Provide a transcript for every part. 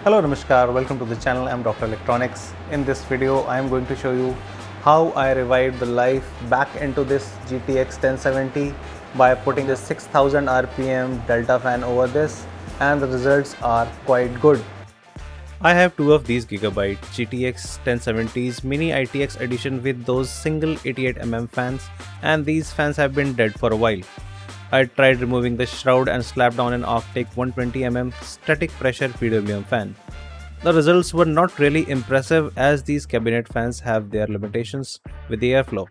Hello Namaskar, welcome to the channel. I'm DrElectronics. In this video I am going to show you how I revived the life back into this GTX 1070 by putting the 6000 RPM Delta fan over this, and the results are quite good. I have two of these Gigabyte GTX 1070s Mini ITX edition with those single 88mm fans, and these fans have been dead for a while. I tried removing the shroud and slapped on an Arctic 120mm static pressure PWM fan. The results were not really impressive as these cabinet fans have their limitations with the airflow.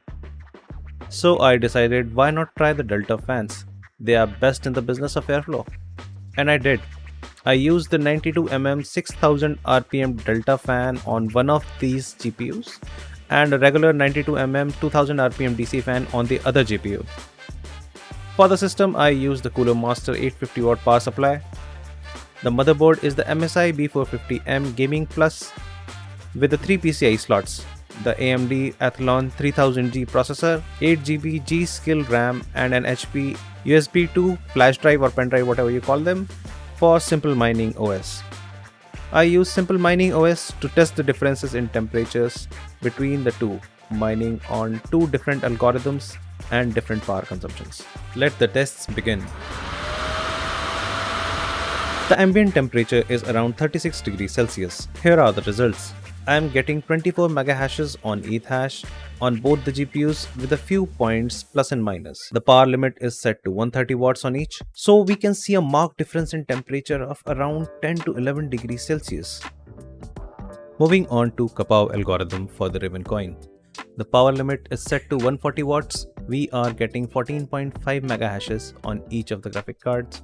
So I decided, why not try the Delta fans? They are best in the business of airflow. And I did. I used the 92mm 6000 RPM Delta fan on one of these GPUs and a regular 92mm 2000 RPM DC fan on the other GPU. For the system, I used the Cooler Master 850W power supply. The motherboard is the MSI B450M Gaming Plus with the 3 PCI slots, the AMD Athlon 3000G processor, 8GB G-Skill RAM and an HP USB 2 flash drive or pen drive, whatever you call them, for Simple Mining OS. I use Simple Mining OS to test the differences in temperatures between the two, mining on two different algorithms and different power consumptions. Let the tests begin. The ambient temperature is around 36 degrees Celsius. Here are the results. I am getting 24 megahashes on Ethash on both the GPUs with a few points plus and minus. The power limit is set to 130 watts on each, so we can see a marked difference in temperature of around 10 to 11 degrees Celsius. Moving on to Kawpow algorithm for the Raven coin. The power limit is set to 140 watts. We are getting 14.5 megahashes on each of the graphic cards,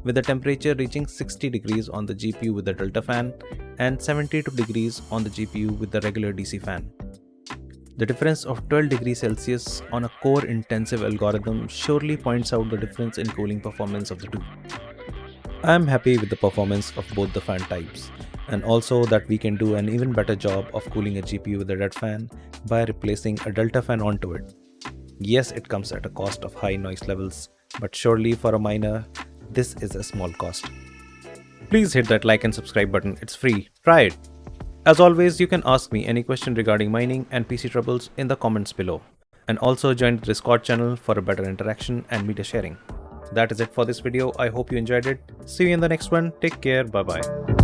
with the temperature reaching 60 degrees on the GPU with the Delta fan and 72 degrees on the GPU with the regular DC fan. The difference of 12 degrees Celsius on a core intensive algorithm surely points out the difference in cooling performance of the two. I am happy with the performance of both the fan types, and also that we can do an even better job of cooling a GPU with a dead fan by replacing a Delta fan onto it. Yes, it comes at a cost of high noise levels, but surely for a miner, this is a small cost. Please hit that like and subscribe button, it's free, try it. As always, you can ask me any question regarding mining and PC troubles in the comments below. And also join the Discord channel for a better interaction and media sharing. That is it for this video. I hope you enjoyed it. See you in the next one. Take care. Bye bye.